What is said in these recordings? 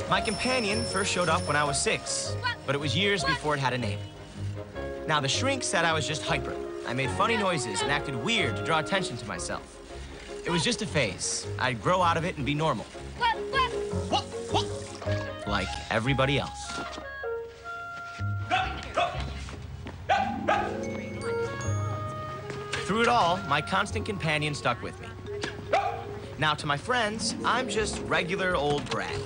My companion first showed up when I was 6, but it was years before it had a name. Now, the shrink said I was just hyper. I made funny noises and acted weird to draw attention to myself. It was just a phase. I'd grow out of it and be normal. Like everybody else. Through it all, my constant companion stuck with me. Now, to my friends, I'm just regular old Brad.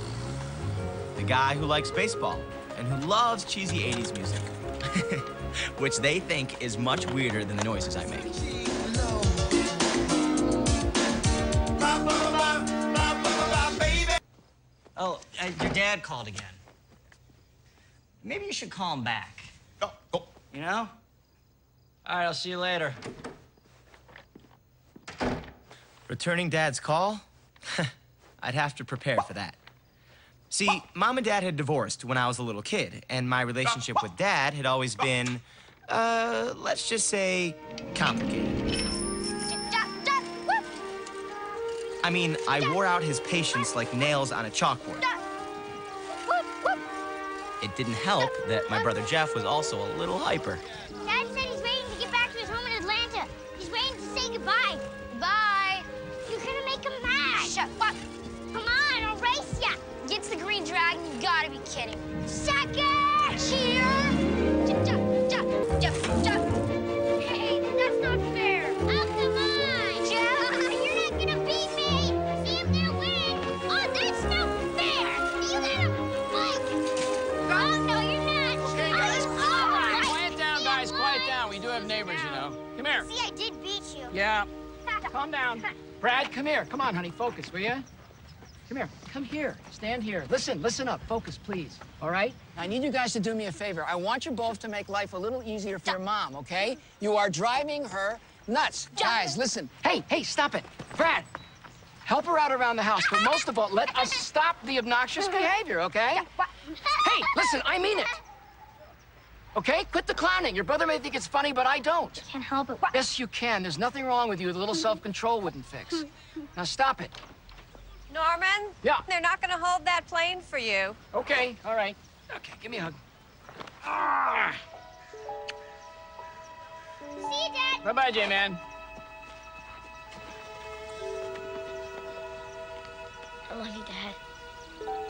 The guy who likes baseball and who loves cheesy 80s music. Which they think is much weirder than the noises I make. Oh, your dad called again. Maybe you should call him back. Oh. You know? All right, I'll see you later. Returning Dad's call? I'd have to prepare for that. See, Mom and Dad had divorced when I was a little kid, and my relationship with Dad had always been, let's just say, complicated. I mean, I wore out his patience like nails on a chalkboard. It didn't help that my brother Jeff was also a little hyper. Dad said he's waiting to get back to his home in Atlanta. He's waiting to say goodbye. Bye. You're gonna make him mad. Shut up. Come on, I'll race ya. Gets the green dragon, you gotta be kidding. Sucker! Cheer! Hey, that's not fair. Oh, come on. Joe, you're not gonna beat me. See, I'm gonna win. Oh, that's not fair. You gotta fight. Oh, no, you're not. Okay, guys, quiet down, guys, quiet down. We do have neighbors, you know. Come here. See, I did beat you. Yeah. Calm down. Brad, come here. Come on, honey, focus, will you? Come here. Come here. Stand here. Listen up. Focus, please. All right? I need you guys to do me a favor. I want you both to make life a little easier for your mom, okay? You are driving her nuts. Guys, listen. Hey, stop it. Brad, help her out around the house, but most of all, let us stop the obnoxious behavior, okay? Hey, listen, I mean it. Okay? Quit the clowning. Your brother may think it's funny, but I don't. Can't help it. Yes, you can. There's nothing wrong with you. A little self-control wouldn't fix. Now stop it. Norman? Yeah? They're not going to hold that plane for you. Okay, all right. Okay, give me a hug. Ah. See you, Dad. Bye-bye, J-Man. I love you, Dad.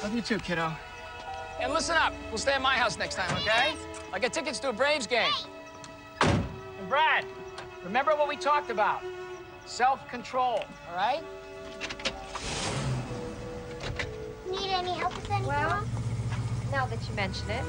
Love you too, kiddo. And listen up. We'll stay at my house next time, okay? I get tickets to a Braves game. And Brad, remember what we talked about. Self-control, all right? Need any help with anything? Well, now that you mention it.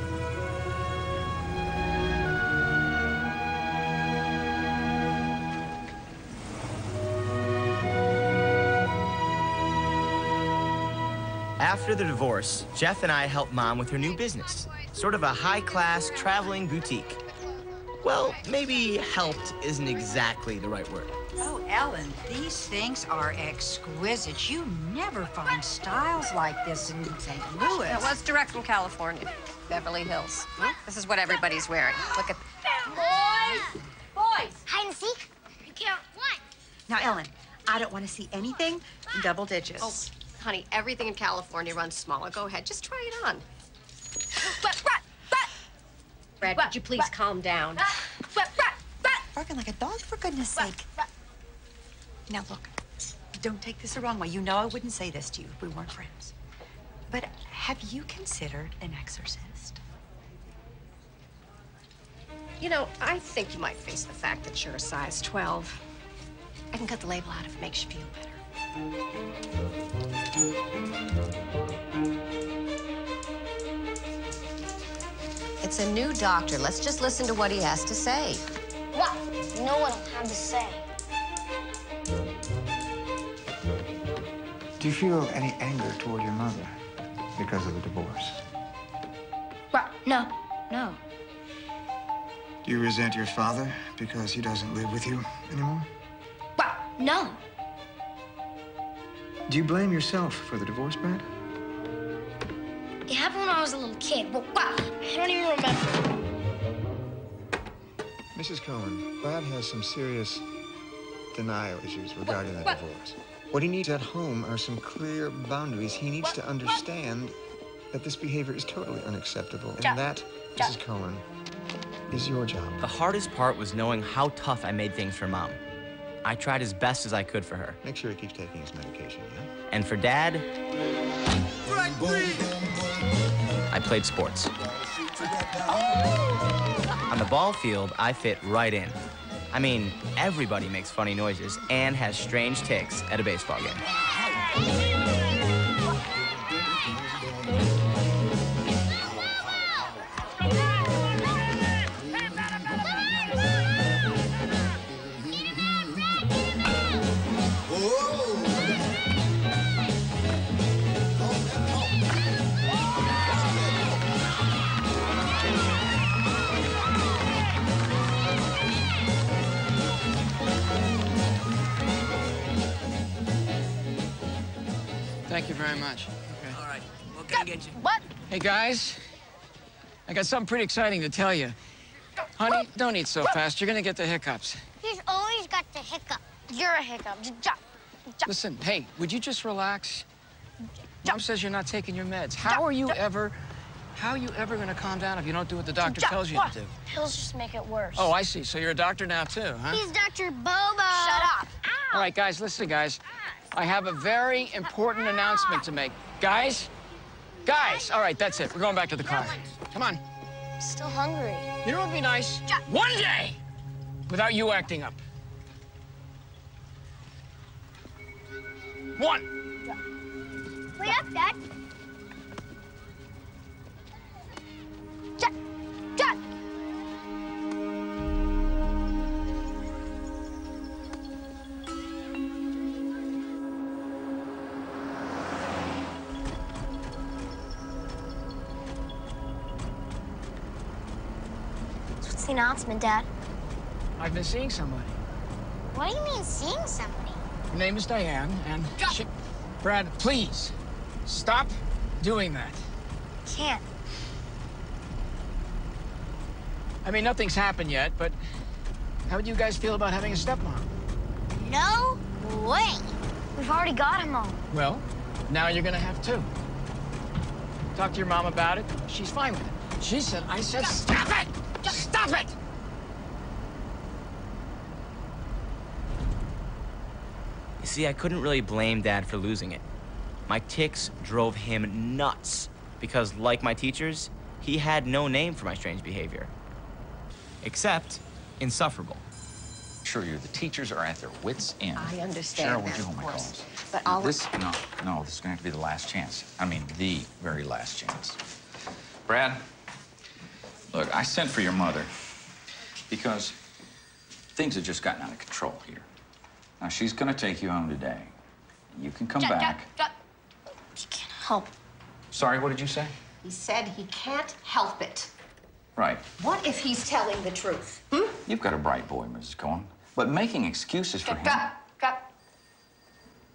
After the divorce, Jeff and I helped Mom with her new business, sort of a high-class traveling boutique. Well, maybe helped isn't exactly the right word. Oh, Ellen, these things are exquisite. You never find styles like this in St. Louis. It was direct from California, Beverly Hills. This is what everybody's wearing. Look at... Boys! Hide and seek? You count one. Now, Ellen, I don't want to see anything in double digits. Oh, honey, everything in California runs smaller. Go ahead, just try it on. Brad, would you please calm down? Barking like a dog, for goodness sake. Now, look, don't take this the wrong way. You know I wouldn't say this to you if we weren't friends. But have you considered an exorcist? You know, I think you might face the fact that you're a size 12. I can cut the label out if it makes you feel better. It's a new doctor. Let's just listen to what he has to say. What? No one will have to say. Do you feel any anger toward your mother because of the divorce? What? No. No. Do you resent your father because he doesn't live with you anymore? What? No. Do you blame yourself for the divorce, Brad? It happened when I was a little kid, but wow, I don't even remember. Mrs. Cohen, Brad has some serious denial issues regarding the divorce. What he needs at home are some clear boundaries. He needs to understand that this behavior is totally unacceptable, and that, Mrs. Cohen, is your job. The hardest part was knowing how tough I made things for Mom. I tried as best as I could for her. Make sure he keeps taking his medication, yeah? And for Dad, I played sports. On the ball field, I fit right in. I mean, everybody makes funny noises and has strange tics at a baseball game. Thank you very much. Okay. All right, what can I get you? What? Hey, guys. I got something pretty exciting to tell you. Honey, don't eat so fast. You're gonna get the hiccups. He's always got the hiccup. You're a hiccup. Just jump. Listen, hey, would you just relax? Mom says you're not taking your meds. How are you ever gonna calm down if you don't do what the doctor tells you to do? Pills just make it worse. Oh, I see. So you're a doctor now, too, huh? He's Dr. Bobo. Shut up. Ow. All right, guys, listen, guys. I have a very important announcement to make. Guys? Guys! All right, that's it. We're going back to the car. Come on. I'm still hungry. You know what would be nice? One day without you acting up. One. Wait up, Dad. Jack. What's the announcement, Dad? I've been seeing somebody. What do you mean, seeing somebody? Her name is Diane, and she... Brad, please, stop doing that. Can't. I mean, nothing's happened yet, but how would you guys feel about having a stepmom? No way. We've already got him all. Well, now you're gonna have two. Talk to your mom about it. She's fine with it. She said, I said, stop it! Stop it! You see, I couldn't really blame Dad for losing it. My tics drove him nuts because, like my teachers, he had no name for my strange behavior. Except insufferable. Sure, the teachers are at their wits' end. I understand Cheryl, would that, you of hold my course. calls? But all this is going to have to be the last chance. I mean, the very last chance. Brad, look, I sent for your mother because things have just gotten out of control here. Now, she's going to take you home today. You can come back. He can't help. Sorry, what did you say? He said he can't help it. Right. What if he's telling the truth? You've got a bright boy, Mrs. Cohen. But making excuses for him...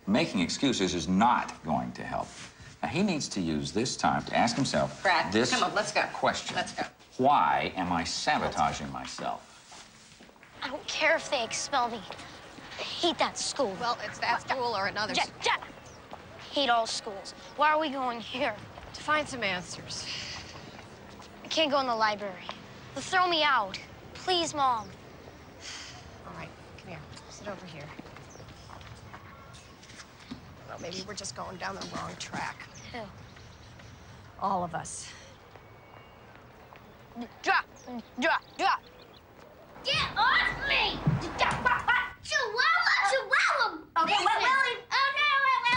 Making excuses is not going to help. Now, he needs to use this time to ask himself Brad, this come on, let's go. question. Let's go. Why am I sabotaging myself? I don't care if they expel me. I hate that school. Well, it's that school or another. Jack. Hate all schools. Why are we going here? To find some answers. I can't go in the library. They'll throw me out. Please, Mom. All right, come here. Sit over here. Well, maybe we're just going down the wrong track. Who? All of us. Drop. Get off me! Chihuahua! Okay, Listen. Willie. Oh, no,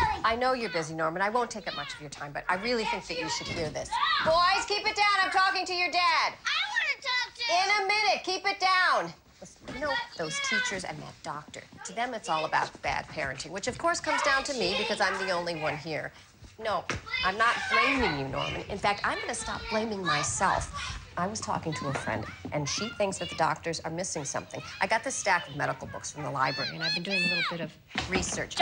Willie. I know you're busy, Norman. I won't take up much of your time, but I really think that you should hear this. Boys, keep it down. I'm talking to your dad. I want to talk to In a minute. Keep it down. Listen, you know, those teachers and that doctor, to them it's all about bad parenting, which of course comes down to me because I'm the only one here. No, I'm not blaming you, Norman. In fact, I'm going to stop blaming myself. I was talking to a friend, and she thinks that the doctors are missing something. I got this stack of medical books from the library, and I've been doing a little bit of research.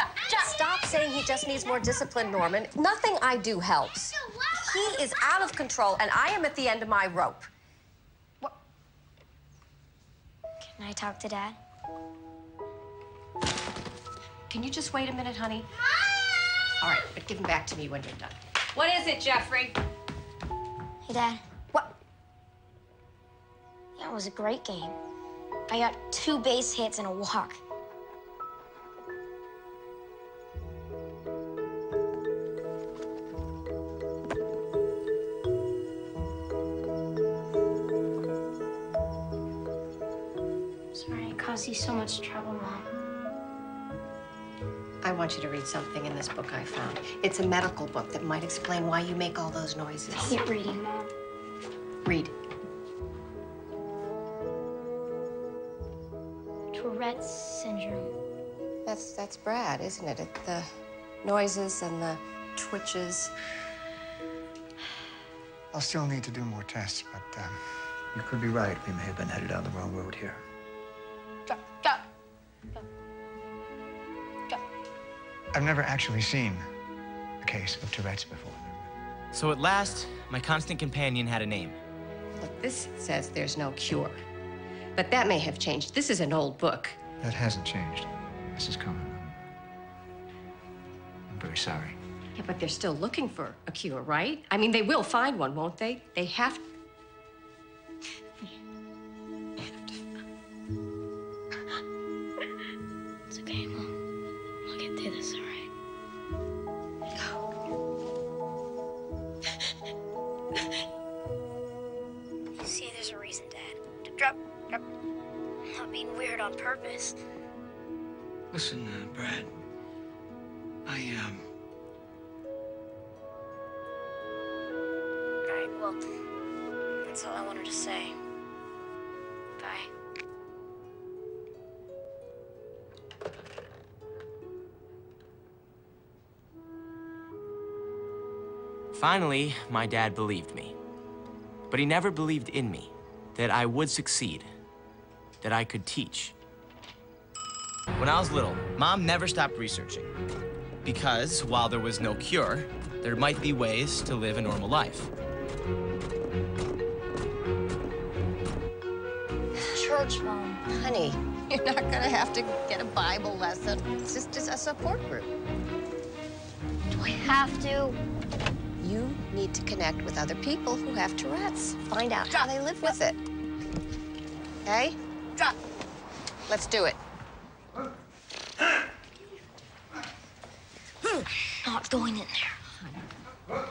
Stop saying he just needs more discipline, Norman. Nothing I do helps. He is out of control, and I am at the end of my rope. What? Can I talk to Dad? Can you just wait a minute, honey? All right, but give him back to me when you're done. What is it, Jeffrey? Hey, Dad. What? Yeah, it was a great game. I got 2 base hits and a walk. Sorry I caused you so much trouble, Mom. I want you to read something in this book I found. It's a medical book that might explain why you make all those noises. I hate reading, Mom. Read. Tourette's syndrome. That's Brad, isn't it? The noises and the twitches. I'll still need to do more tests, but you could be right. We may have been headed down the wrong road here. Stop. Stop. I've never actually seen a case of Tourette's before. So at last, my constant companion had a name. Look, this says there's no cure. But that may have changed. This is an old book. That hasn't changed, Mrs. Cohen. I'm very sorry. Yeah, but they're still looking for a cure, right? I mean, they will find one, won't they? They have. It's okay, Mom. We'll get through this, all right? See, there's a reason, Dad. Drop. I'm not being weird on purpose. Listen, Brad. All right, well, that's all I wanted to say. Bye. Finally, my dad believed me. But he never believed in me, that I would succeed, that I could teach. When I was little, Mom never stopped researching. Because while there was no cure, there might be ways to live a normal life. Church, Mom. Honey, you're not gonna have to get a Bible lesson. It's just a support group. Do I have to? You need to connect with other people who have Tourette's. Find out how they live with it. Okay? Drop. Let's do it. Not going in there.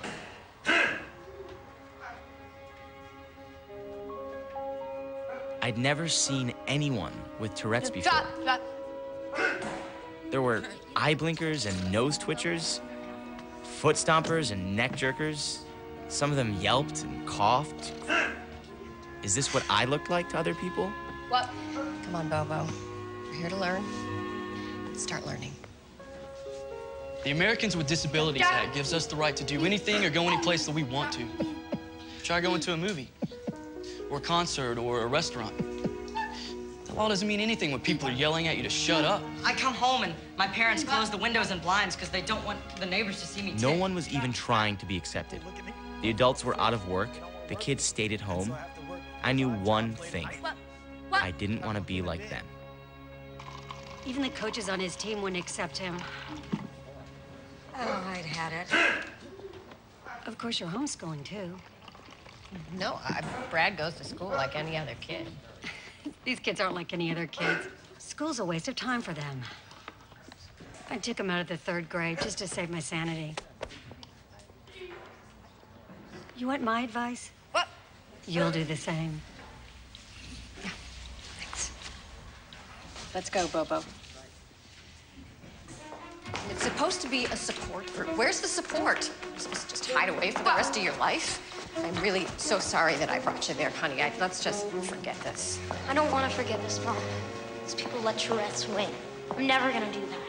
I'd never seen anyone with Tourette's before. Drop. There were eye blinkers and nose twitchers, foot stompers and neck jerkers. Some of them yelped and coughed. Is this what I looked like to other people? What? Come on, Bobo. We're here to learn. Let's start learning. The Americans with Disabilities Act gives us the right to do anything or go any place that we want to. Try going to a movie, or a concert, or a restaurant. The law doesn't mean anything when people are yelling at you to shut up. I come home and my parents close the windows and blinds because they don't want the neighbors to see me No one was even trying to be accepted. The adults were out of work. The kids stayed at home. I knew one thing. I didn't want to be like them. Even the coaches on his team wouldn't accept him. Oh, I'd had it. Of course, you're homeschooling, too. No, Brad goes to school like any other kid. These kids aren't like any other kids. School's a waste of time for them. I took them out of the 3rd grade just to save my sanity. You want my advice? What? You'll do the same. Yeah, thanks. Let's go, Bobo. It's supposed to be a support group. Where's the support? You're supposed to just hide away for the rest of your life? I'm really so sorry that I brought you there, honey. Let's just forget this. I don't want to forget this, Mom. These people let Tourette's win. I'm never gonna do that.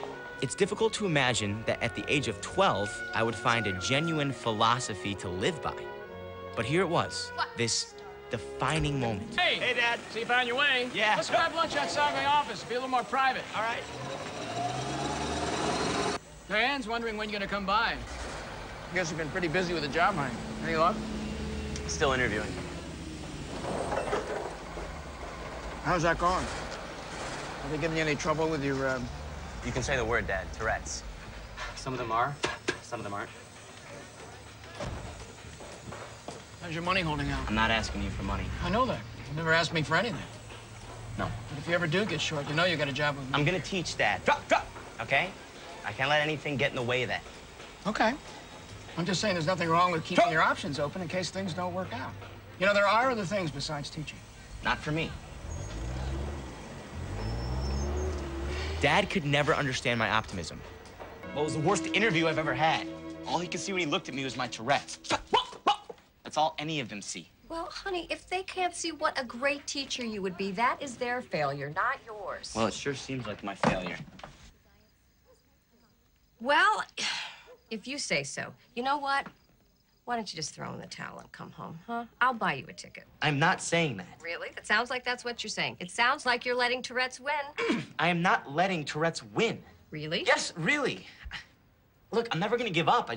It's difficult to imagine that at the age of 12, I would find a genuine philosophy to live by. But here it was, this defining moment. Hey! Hey, Dad. So you found your way? Yeah. Let's grab lunch outside my office. Be a little more private. All right. Diane's wondering when you're gonna come by. I guess you've been pretty busy with the job hunt. Any luck? Still interviewing. How's that going? Are they giving you any trouble with your, You can say the word, Dad. Tourette's. Some of them are, some of them aren't. How's your money holding out? I'm not asking you for money. I know that. You never asked me for anything. No. But if you ever do get short, you know you got a job with me. I'm gonna teach Dad. Drop! Okay? I can't let anything get in the way of that. Okay. I'm just saying there's nothing wrong with keeping your options open in case things don't work out. You know, there are other things besides teaching. Not for me. Dad could never understand my optimism. Well, it was the worst interview I've ever had. All he could see when he looked at me was my Tourette's. That's all any of them see. Well, honey, if they can't see what a great teacher you would be, that is their failure, not yours. Well, it sure seems like my failure. Well, if you say so. You know what? Why don't you just throw in the towel and come home, huh? I'll buy you a ticket. I'm not saying that. Really? That sounds like that's what you're saying. It sounds like you're letting Tourette's win. I am not letting Tourette's win. Really? Yes, really. Look, I'm never gonna give up.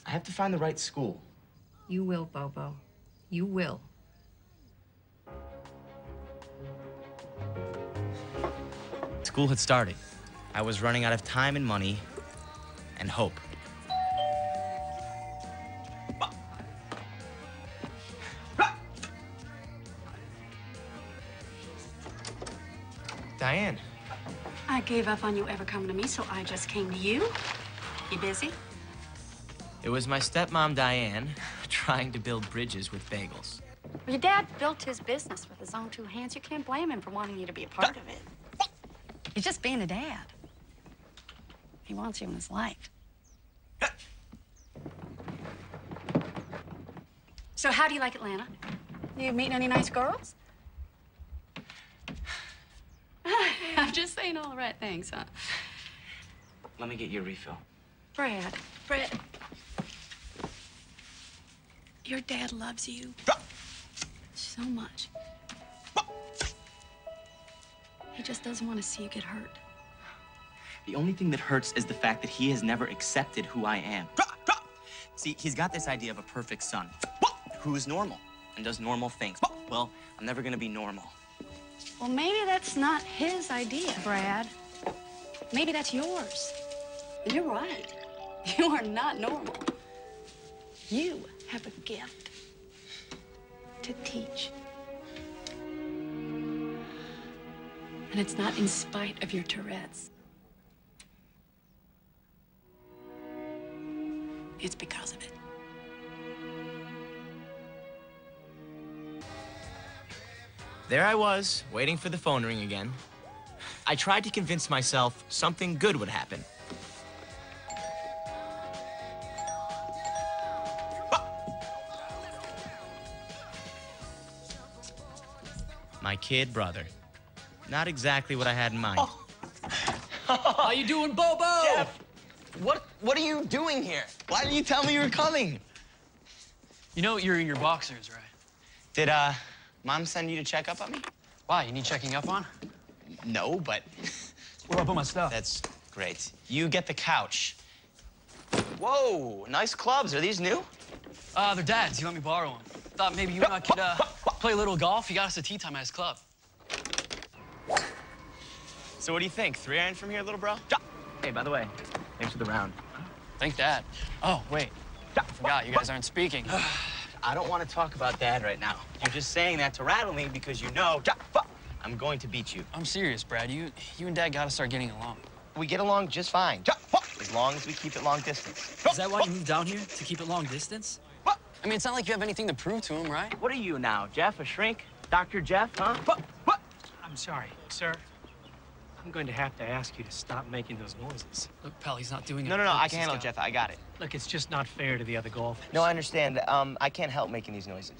I have to find the right school. You will, Bobo. You will. School had started. I was running out of time and money and hope. Diane. I gave up on you ever coming to me, so I just came to you. You busy? It was my stepmom, Diane, trying to build bridges with bagels. Well, your dad built his business with his own two hands. You can't blame him for wanting you to be a part of it. He's just being a dad. He wants you in his life. So how do you like Atlanta? You meeting any nice girls? I'm just saying all the right things, huh? Let me get you a refill. Brad, your dad loves you so much. He just doesn't want to see you get hurt. The only thing that hurts is the fact that he has never accepted who I am. See, he's got this idea of a perfect son who is normal and does normal things. Well, I'm never gonna be normal. Well, maybe that's not his idea, Brad. Maybe that's yours. And you're right. You are not normal. You have a gift to teach. And it's not in spite of your Tourette's. It's because of it. There I was, waiting for the phone ring again. I tried to convince myself something good would happen. My kid brother. Not exactly what I had in mind. How you doing, Bobo? Jeff, what are you doing here? Why didn't you tell me you were coming? You know you're in your boxers, right? Did, Mom send you to check up on me? Why, you need checking up on? No, but... Where do I put my stuff? That's great. You get the couch. Whoa, nice clubs. Are these new? They're Dad's. He let me borrow them. Thought maybe you and I could, play a little golf. He got us a tea time at his club. So what do you think? 3-iron from here, little bro? Hey, by the way, thanks for the round. Thank Dad. Oh, wait. I forgot, you guys aren't speaking. I don't want to talk about Dad right now. You're just saying that to rattle me because you know I'm going to beat you. I'm serious, Brad. You and Dad gotta start getting along. We get along just fine. As long as we keep it long distance. Is that why you moved down here? To keep it long distance? I mean, it's not like you have anything to prove to him, right? What are you now, Jeff? A shrink? Dr. Jeff, huh? I'm sorry, sir. I'm going to have to ask you to stop making those noises. Look, pal, he's not doing it. No, I can handle it, Jeff. I got it. Look, it's just not fair to the other golfers. No, I understand. I can't help making these noises.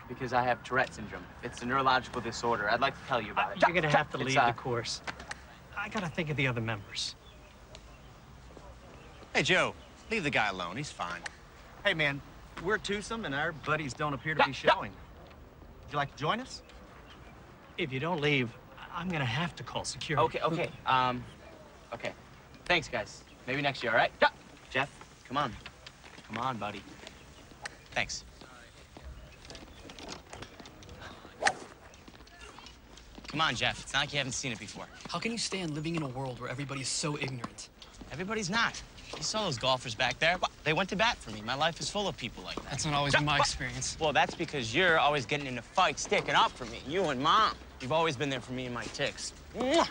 Because I have Tourette syndrome. It's a neurological disorder. I'd like to tell you about it. You're going to have to leave the course. I got to think of the other members. Hey, Joe, leave the guy alone. He's fine. Hey, man, we're twosome, and our buddies don't appear to be showing. Would you like to join us? If you don't leave, I'm going to have to call security. Okay. Okay. Thanks, guys. Maybe next year, all right? Jeff, come on. Come on, buddy. Thanks. Come on, Jeff. It's not like you haven't seen it before. How can you stand living in a world where everybody's so ignorant? Everybody's not. You saw those golfers back there? They went to bat for me. My life is full of people like that. That's not always been my experience. Well, that's because you're always getting into fights, sticking up for me. You and Mom. You've always been there for me and my ticks. Mwah!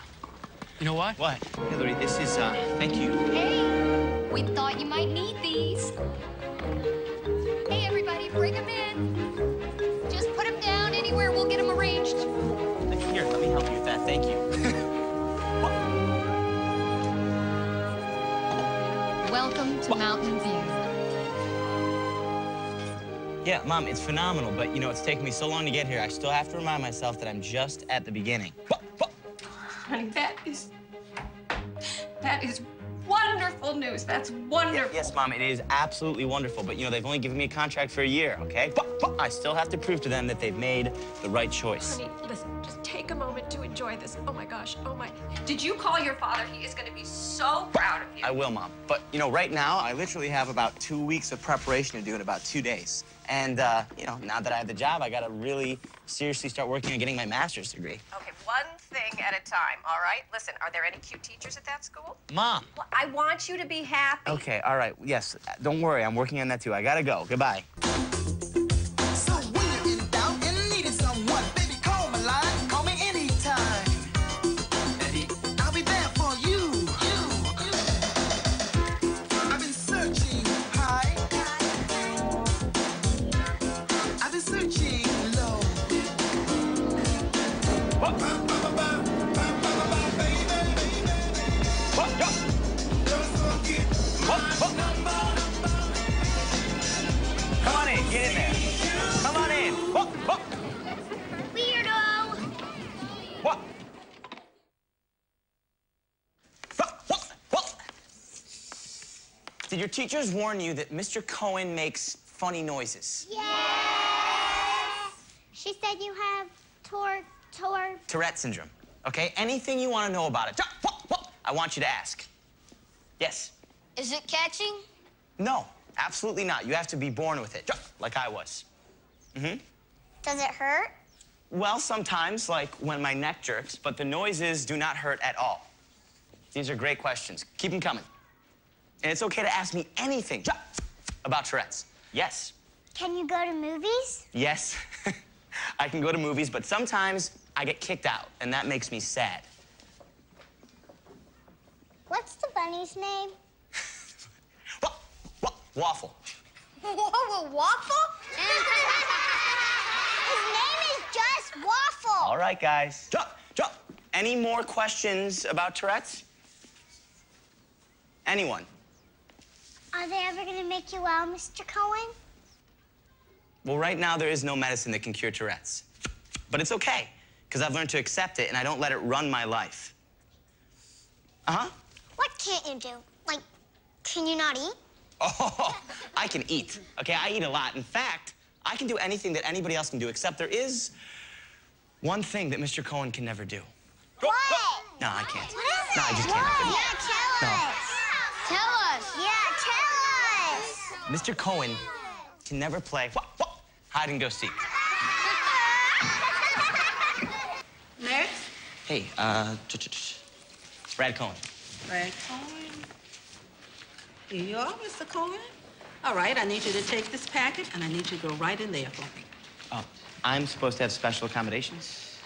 You know what? What? Hillary, this is, thank you. Hey, we thought you might need these. Hey, everybody, bring them in. Just put them down anywhere. We'll get them arranged. Here, let me help you with that. Thank you. Welcome to Mountain View. Yeah, Mom, it's phenomenal, but, you know, it's taken me so long to get here. I still have to remind myself that I'm just at the beginning. Honey, that is wonderful news. That's wonderful. Yes, Mom, it is absolutely wonderful, but, you know, they've only given me a contract for a year, okay? I still have to prove to them that they've made the right choice. Honey, listen, just take a moment to enjoy this. Oh, my gosh. Oh, my. Did you call your father? He is going to be so proud of you. I will, Mom. But, you know, right now, I literally have about 2 weeks of preparation to do in about 2 days. And, you know, now that I have the job, I got to really seriously start working on getting my master's degree. Okay, one thing at a time, all right? Listen, are there any cute teachers at that school? Mom. Well, I want you to be happy. Okay, all right. Yes, don't worry. I'm working on that, too. I got to go. Goodbye. So when you're in doubt and needing someone, baby, call my line. Call me anytime. I'll be there for you. I've been searching high. I've been searching low. Come on in. Get in there. Come on in. Weirdo. What? Did your teachers warn you that Mr. Cohen makes funny noises? Yes. She said you have Tourette syndrome. Okay? Anything you want to know about it, I want you to ask. Yes. Is it catching? No, absolutely not. You have to be born with it, like I was. Mm-hmm. Does it hurt? Well, sometimes, like when my neck jerks, but the noises do not hurt at all. These are great questions. Keep them coming. And it's okay to ask me anything about Tourette's. Yes. Can you go to movies? Yes. I can go to movies, but sometimes I get kicked out, and that makes me sad. What's the bunny's name? Waffle. Whoa, Waffle? His name is just Waffle. All right, guys. Any more questions about Tourette's? Anyone? Are they ever going to make you well, Mr. Cohen? Well, right now, there is no medicine that can cure Tourette's. But it's okay, because I've learned to accept it, and I don't let it run my life. Uh-huh. What can't you do? Like, can you not eat? Oh, I can eat. Okay, I eat a lot. In fact, I can do anything that anybody else can do, except there is one thing that Mr. Cohen can never do. What? No, I can't. What is it? No, I just can't. Yeah, tell us. Tell us. Yeah, tell us. Mr. Cohen can never play hide and go seek. Next. Hey, Brad Cohen. Brad Cohen. Here you are, Mr. Cohen. All right, I need you to take this packet, and I need you to go right in there for me. Oh, I'm supposed to have special accommodations?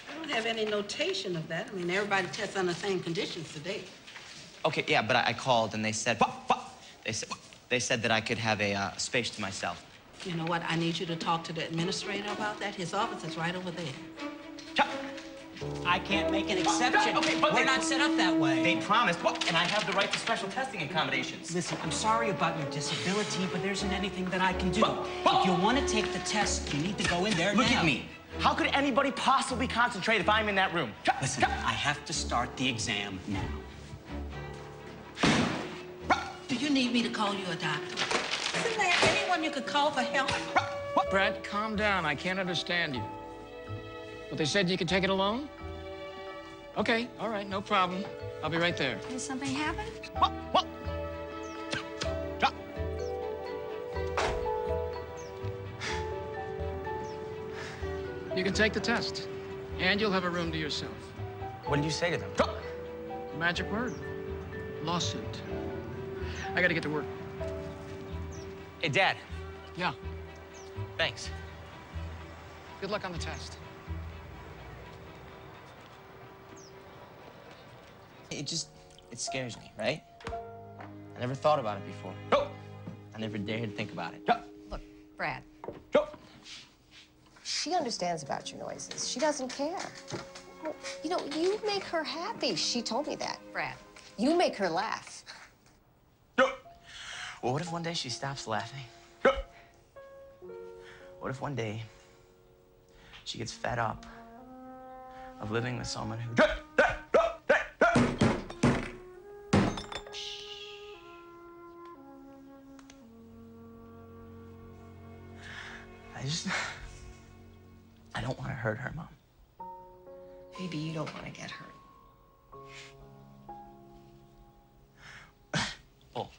I don't have any notation of that. I mean, everybody tests on the same conditions today. Okay, yeah, but I called, and they said, they said that I could have a space to myself. You know what? I need you to talk to the administrator about that. His office is right over there. I can't make an exception. Okay, but we're not set up that way. They promised, and I have the right to special testing accommodations. Listen, I'm sorry about your disability, but there isn't anything that I can do. If you want to take the test, you need to go in there now. Look at me. How could anybody possibly concentrate if I'm in that room? Listen, I have to start the exam now. Do you need me to call you a doctor? Isn't there anyone you could call for help? Brad, calm down. I can't understand you. But they said you could take it alone? Okay, all right, no problem. I'll be right there. Did something happen? You can take the test, and you'll have a room to yourself. What did you say to them? Magic word. Lawsuit. I gotta get to work. Hey, Dad. Yeah. Thanks. Good luck on the test. It scares me, right? I never thought about it before. No. I never dared think about it. No. Look, Brad. No. She understands about your noises. She doesn't care. Well, you know, you make her happy. She told me that, Brad. You make her laugh. No. Well, what if one day she stops laughing? No. What if one day she gets fed up of living with someone who... I don't want to hurt her, Mom. Maybe you don't want to get hurt. Oh.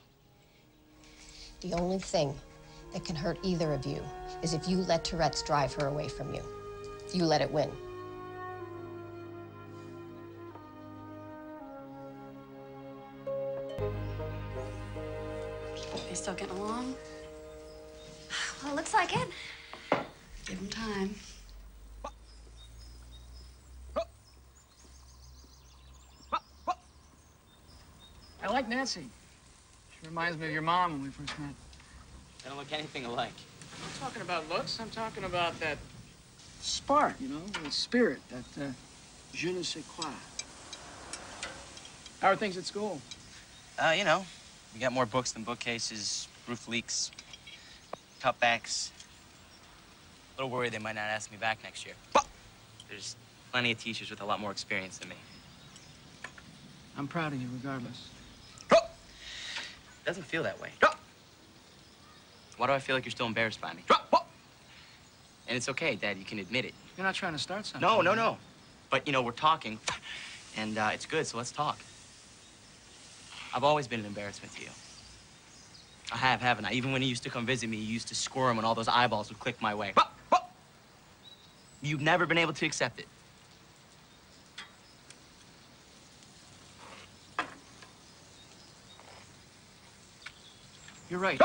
The only thing that can hurt either of you is if you let Tourette's drive her away from you. You let it win. They still getting along? Well, looks like it. Give them time. I like Nancy. She reminds me of your mom when we first met. They don't look anything alike. I'm not talking about looks. I'm talking about that spark, you know, the spirit, that je ne sais quoi. How are things at school? You know, we got more books than bookcases, roof leaks, cutbacks. A little worried they might not ask me back next year. There's plenty of teachers with a lot more experience than me. I'm proud of you regardless. It doesn't feel that way. Why do I feel like you're still embarrassed by me? And it's okay, Dad, you can admit it. You're not trying to start something. No. But, you know, we're talking, and it's good, so let's talk. I've always been an embarrassment to you. I have, haven't I? Even when you used to come visit me, you used to squirm when all those eyeballs would click my way. You've never been able to accept it. You're right.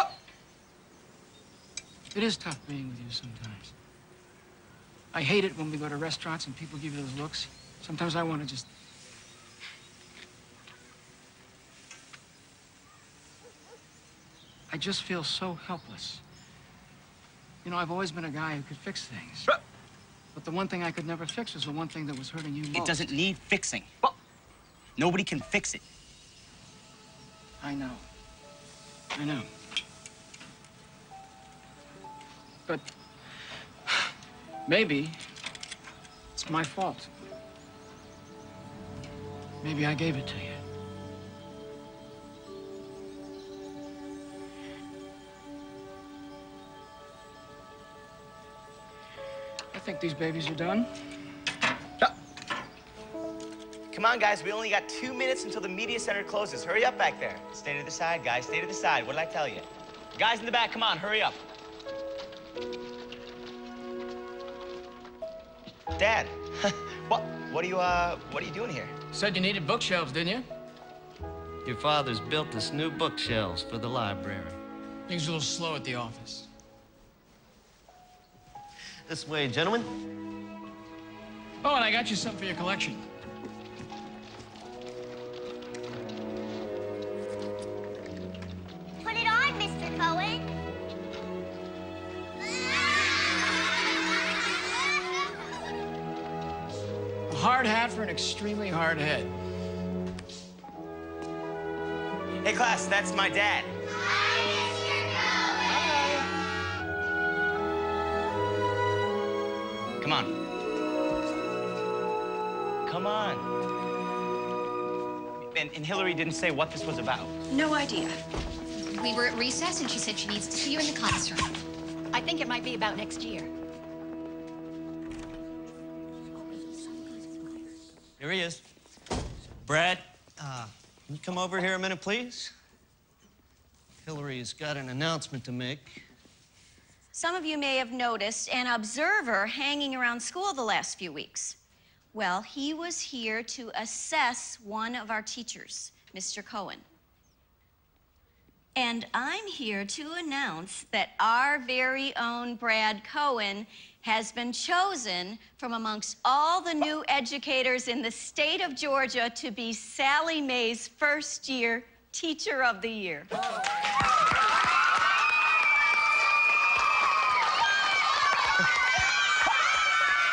It is tough being with you sometimes. I hate it when we go to restaurants and people give you those looks. Sometimes I want to just... I just feel so helpless. You know, I've always been a guy who could fix things. But the one thing I could never fix was the one thing that was hurting you most. It doesn't need fixing. Nobody can fix it. I know. But maybe it's my fault. Maybe I gave it to you. I think these babies are done. Come on, guys, we only got 2 minutes until the media center closes. Hurry up back there. Stay to the side, guys, stay to the side. What did I tell you? Guys in the back, come on, hurry up. Dad, what are you doing here? Said you needed bookshelves, didn't you? Your father's built us new bookshelves for the library. Things are a little slow at the office. This way, gentlemen. Oh, and I got you something for your collection. Put it on, Mr. Cohen. A hard hat for an extremely hard head. Hey, class, that's my dad. Come on. Come on. And Hillary didn't say what this was about. No idea. We were at recess, and she said she needs to see you in the conference room. I think it might be about next year. Here he is. Brad, can you come over here a minute, please? Hillary's got an announcement to make. Some of you may have noticed an observer hanging around school the last few weeks. Well, he was here to assess one of our teachers, Mr. Cohen. And I'm here to announce that our very own Brad Cohen has been chosen from amongst all the new educators in the state of Georgia to be Sallie Mae's first-year Teacher of the Year.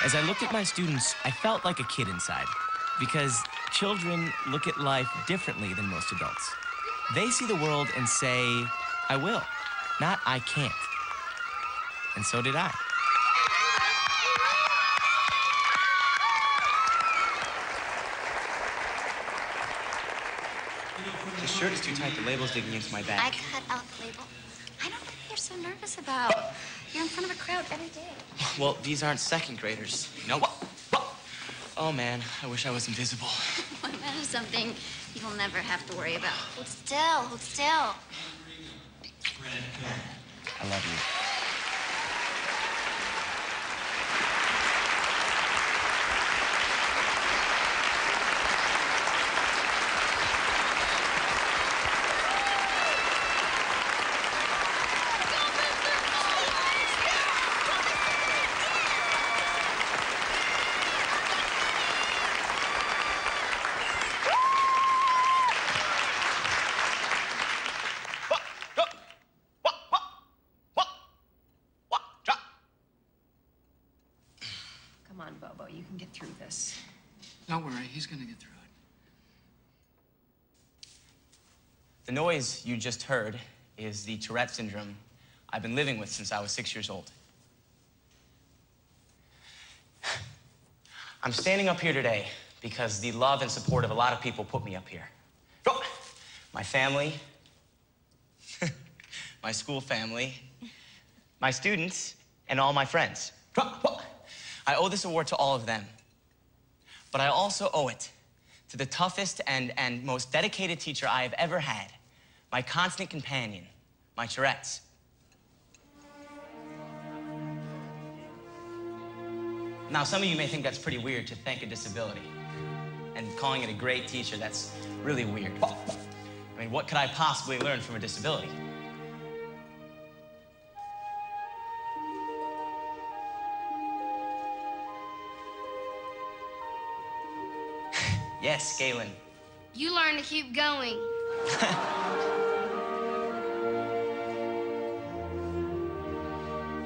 As I looked at my students, I felt like a kid inside, because children look at life differently than most adults. They see the world and say, I will, not I can't. And so did I. The shirt is too tight. The label's digging into my back. I cut out the label. I don't know what you're so nervous about. You're in front of a crowd every day. Well, these aren't second graders. Nope. Oh, man, I wish I was invisible. Well, that is something you'll never have to worry about. Hold still, hold still. I love you. Come on, Bobo, you can get through this. Don't worry, he's gonna get through it. The noise you just heard is the Tourette syndrome I've been living with since I was 6 years old. I'm standing up here today because the love and support of a lot of people put me up here. My family, my school family, my students, and all my friends. I owe this award to all of them. But I also owe it to the toughest and most dedicated teacher I have ever had, my constant companion, my Tourette's. Now, some of you may think that's pretty weird to thank a disability. And calling it a great teacher, that's really weird. I mean, what could I possibly learn from a disability? Yes, Galen. You learn to keep going.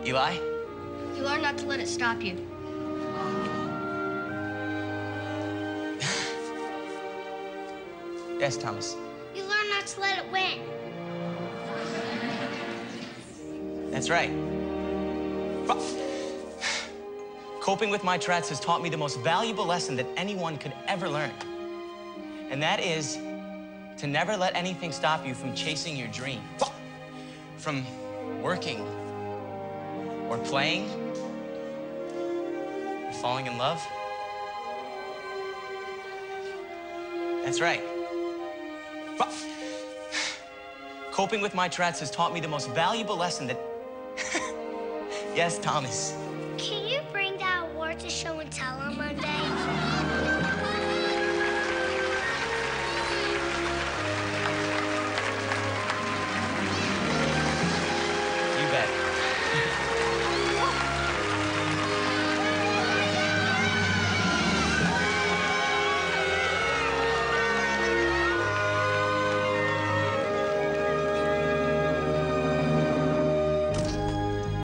Eli? You learn not to let it stop you. Yes, Thomas. You learn not to let it win. That's right. Coping with my Tourette's has taught me the most valuable lesson that anyone could ever learn. And that is to never let anything stop you from chasing your dream. From working, or playing, or falling in love. That's right. Coping with my Tourette's has taught me the most valuable lesson that... Yes, Thomas.